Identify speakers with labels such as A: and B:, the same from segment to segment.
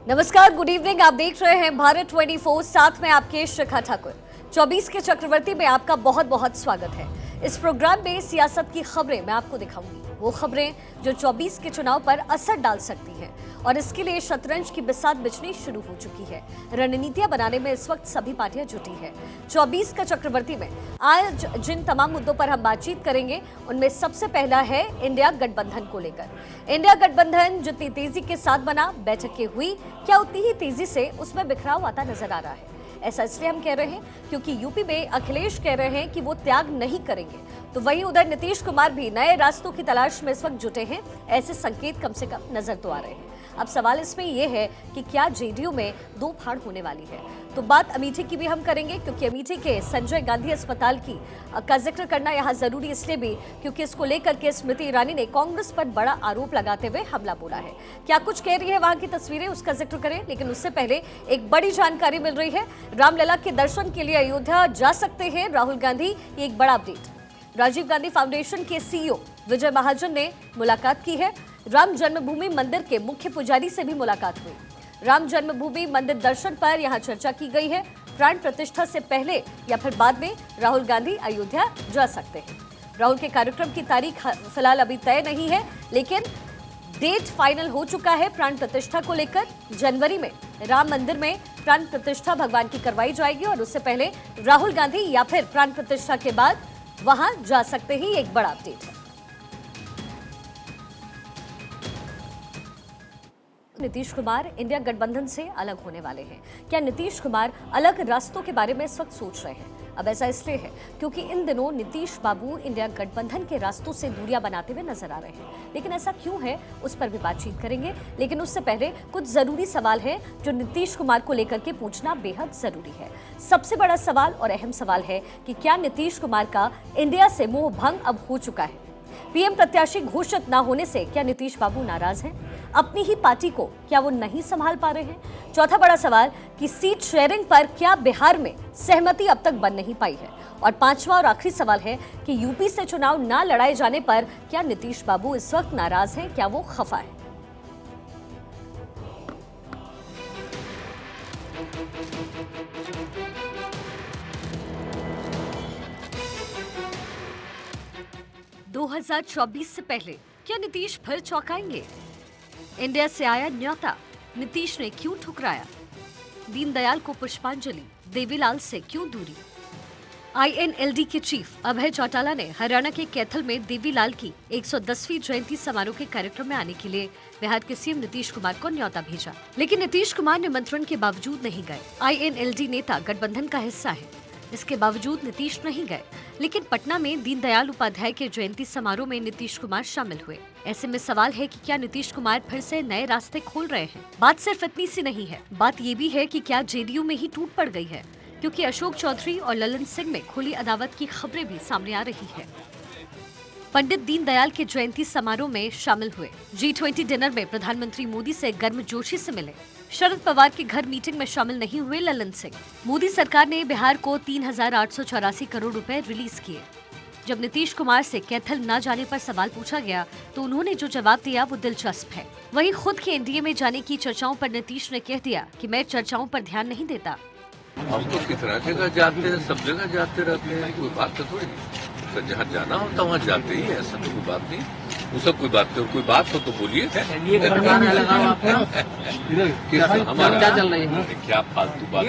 A: नमस्कार, good evening. आप देख रहे हैं भारत 24, साथ में आपके शिखा ठाकुर। 24 के चक्रवर्ती में आपका बहुत बहुत स्वागत है। इस प्रोग्राम में सियासत की खबरें मैं आपको दिखाऊंगी, वो खबरें जो 24 के चुनाव पर असर डाल सकती हैं, और इसके लिए शतरंज की बिसात बिछनी शुरू हो चुकी है। रणनीतियां बनाने में इस वक्त सभी पार्टियां जुटी है। 24 का चक्रवर्ती में आज जिन तमाम मुद्दों पर हम बातचीत करेंगे, उनमें सबसे पहला है इंडिया गठबंधन को लेकर। इंडिया गठबंधन जितनी तेजी के साथ बना, बैठकें हुई, क्या उतनी ही तेजी से उसमें बिखराव आता नजर आ रहा है। ऐसा इसलिए हम कह रहे हैं क्योंकि यूपी में अखिलेश कह रहे हैं कि वो त्याग नहीं करेंगे, तो वहीं उधर नीतीश कुमार भी नए रास्तों की तलाश में इस वक्त जुटे हैं। ऐसे संकेत कम से कम नजर तो आ रहे हैं। अब सवाल इसमें यह है कि क्या जेडीयू में दो फाड़ होने वाली है। तो बात अमेठी की भी हम करेंगे, क्योंकि अमेठी के संजय गांधी अस्पताल का जिक्र करना यहाँ जरूरी इसलिए भी क्योंकि इसको लेकर के स्मृति ईरानी ने कांग्रेस पर बड़ा आरोप लगाते हुए हमला बोला है। क्या कुछ कह रही है वहां की तस्वीरें, उसका जिक्र करें, लेकिन उससे पहले एक बड़ी जानकारी मिल रही है। रामलला के दर्शन के लिए अयोध्या जा सकते हैं राहुल गांधी, ये एक बड़ा अपडेट। राजीव गांधी फाउंडेशन के सीईओ विजय महाजन ने मुलाकात की है। राम जन्मभूमि मंदिर के मुख्य पुजारी से भी मुलाकात हुई। राम जन्मभूमि मंदिर दर्शन पर यहां चर्चा की गई है। प्राण प्रतिष्ठा से पहले या फिर बाद में राहुल गांधी अयोध्या जा सकते हैं। राहुल के कार्यक्रम की तारीख फिलहाल अभी तय नहीं है, लेकिन डेट फाइनल हो चुका है। प्राण प्रतिष्ठा को लेकर जनवरी में राम मंदिर में प्राण प्रतिष्ठा भगवान की करवाई जाएगी, और उससे पहले राहुल गांधी या फिर प्राण प्रतिष्ठा के बाद वहां जा सकते ही, एक बड़ा अपडेट है। नीतीश कुमार इंडिया गठबंधन से अलग होने वाले हैं। क्या नीतीश कुमार अलग रास्तों के बारे में इस वक्त सोच रहे हैं? अब ऐसा इसलिए है क्योंकि इन दिनों नीतीश बाबू इंडिया गठबंधन के रास्तों से दूरियां बनाते हुए नजर आ रहे हैं। लेकिन ऐसा क्यों है, उस पर भी बातचीत करेंगे। लेकिन उससे पहले कुछ जरूरी सवाल है जो नीतीश कुमार को लेकर के पूछना बेहद जरूरी है। सबसे बड़ा सवाल और अहम सवाल है कि क्या नीतीश कुमार का इंडिया से मोह भंग अब हो चुका है? पीएम प्रत्याशी घोषित न होने से क्या नीतीश बाबू नाराज हैं? अपनी ही पार्टी को क्या वो नहीं संभाल पा रहे हैं? चौथा बड़ा सवाल कि सीट शेयरिंग पर क्या बिहार में सहमति अब तक बन नहीं पाई है? और पांचवा और आखिरी सवाल है कि यूपी से चुनाव ना लड़ाए जाने पर क्या नीतीश बाबू इस वक्त नाराज हैं? क्या वो खफा है? दो 2024 से पहले क्या नीतीश फिर चौंकाएंगे? इंडिया से आया न्योता, नीतीश ने क्यों ठुकराया? दीनदयाल को पुष्पांजलि, देवीलाल से क्यों दूरी? आईएनएलडी के चीफ अभय चौटाला ने हरियाणा के कैथल में देवीलाल की 110वीं जयंती समारोह के कार्यक्रम में आने के लिए बिहार के सीएम नीतीश कुमार को न्योता भेजा, लेकिन नीतीश कुमार निमंत्रण के बावजूद नहीं गए। आईएनएलडी नेता गठबंधन का हिस्सा है, इसके बावजूद नीतीश नहीं गए। लेकिन पटना में दीनदयाल उपाध्याय के जयंती समारोह में नीतीश कुमार शामिल हुए। ऐसे में सवाल है कि क्या नीतीश कुमार फिर से नए रास्ते खोल रहे हैं? बात सिर्फ इतनी सी नहीं है, बात ये भी है कि क्या जेडीयू में ही टूट पड़ गई है, क्योंकि अशोक चौधरी और ललन सिंह में खुली अदावत की खबरें भी सामने आ रही है। पंडित दीनदयाल के जयंती समारोह में शामिल हुए। G20 डिनर में प्रधानमंत्री मोदी से गर्मजोशी से मिले। शरद पवार के घर मीटिंग में शामिल नहीं हुए ललन सिंह। मोदी सरकार ने बिहार को 3,884 करोड़ रुपए रिलीज किए। जब नीतीश कुमार से कैथल न जाने पर सवाल पूछा गया तो उन्होंने जो जवाब दिया वो दिलचस्प है। वहीं खुद के एनडीए में जाने की चर्चाओं पर नीतीश ने कह दिया कि मैं चर्चाओं पर ध्यान नहीं देता।
B: हम तो कितना जगह जाते हैं, सब जगह जाते रहते हैं, कोई बात तो थोड़ी। तो जहाँ जाना होता वहाँ जाते ही, ऐसा तो कोई बात नहीं। वो सब कोई बात नहीं, कोई बात हो तो बोलिए। क्या फालतू बात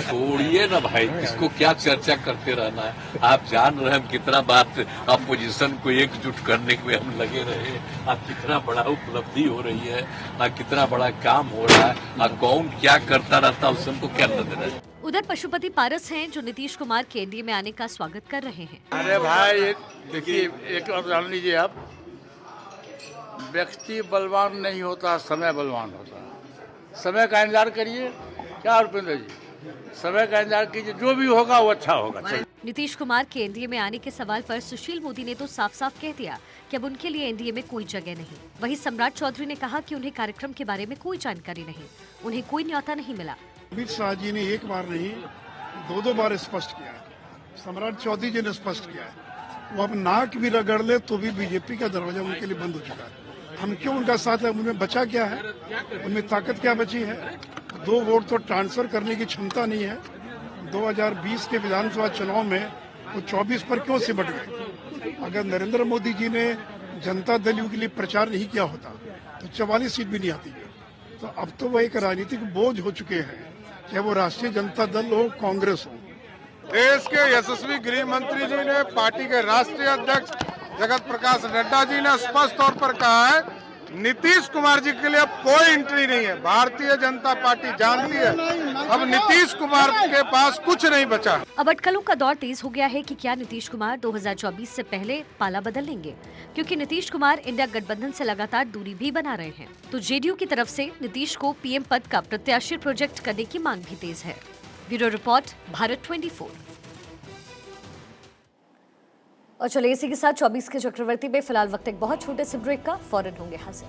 B: छोड़िए ना भाई, किसको क्या चर्चा करते रहना है। आप जान रहे हैं कितना बात अपोजिशन को एकजुट करने में हम लगे रहे, अब कितना बड़ा उपलब्धि हो रही है, कितना बड़ा काम हो रहा है, कौन क्या करता रहता है, उससे हमको क्या नजर है।
A: उधर पशुपति पारस हैं जो नीतीश कुमार के एनडीए में आने का स्वागत कर रहे हैं।
C: अरे भाई देखिए, एक बात जान लीजिए आप, व्यक्ति बलवान नहीं होता, समय बलवान होता है। समय का इंतजार करिए। क्या रुपेंद्र जी, समय का इंतजार कीजिए, जो भी होगा वो अच्छा होगा।
A: नीतीश कुमार के एनडीए में आने के सवाल पर सुशील मोदी ने तो साफ साफ कह दिया कि अब उनके लिए एनडीए में कोई जगह नहीं। वहीं सम्राट चौधरी ने कहा कि उन्हें कार्यक्रम के बारे में कोई जानकारी नहीं, उन्हें कोई न्योता नहीं मिला।
D: अमित शाह जी ने एक बार नहीं, दो बार स्पष्ट किया है। सम्राट चौधरी जी ने स्पष्ट किया है, वो अब नाक भी रगड़ ले तो भी बीजेपी का दरवाजा उनके लिए बंद हो चुका है। हम क्यों उनका साथ है? उनमें बचा क्या है? उनमें ताकत क्या बची है? 2 वोट तो ट्रांसफर करने की क्षमता नहीं है। 2020 के विधानसभा चुनाव में वो 24 पर क्यों सिमट गए? अगर नरेंद्र मोदी जी ने जनता दल यू के लिए प्रचार नहीं किया होता तो 44 सीट भी नहीं आती। तो अब तो वो एक राजनीतिक बोझ हो चुके हैं, चाहे वो राष्ट्रीय जनता दल हो, कांग्रेस हो।
E: देश के यशस्वी गृह मंत्री जी ने, पार्टी के राष्ट्रीय अध्यक्ष जगत प्रकाश नड्डा जी ने स्पष्ट तौर पर कहा है, नीतीश कुमार जी के लिए अब कोई एंट्री नहीं है। भारतीय जनता पार्टी जानती है अब नीतीश कुमार के पास कुछ नहीं बचा।
A: अब अटकलों का दौर तेज हो गया है कि क्या नीतीश कुमार 2024 से पहले पाला बदल लेंगे, क्योंकि नीतीश कुमार इंडिया गठबंधन से लगातार दूरी भी बना रहे हैं। तो जेडीयू की तरफ से नीतीश को पीएम पद का प्रत्याशी प्रोजेक्ट करने की मांग भी तेज है। Bureau report, Bharat 24। और चलिए इसी के साथ 24 के चक्रवर्ती में फिलहाल वक्त एक बहुत छोटे से ब्रेक का, फौरन होंगे हाजिर।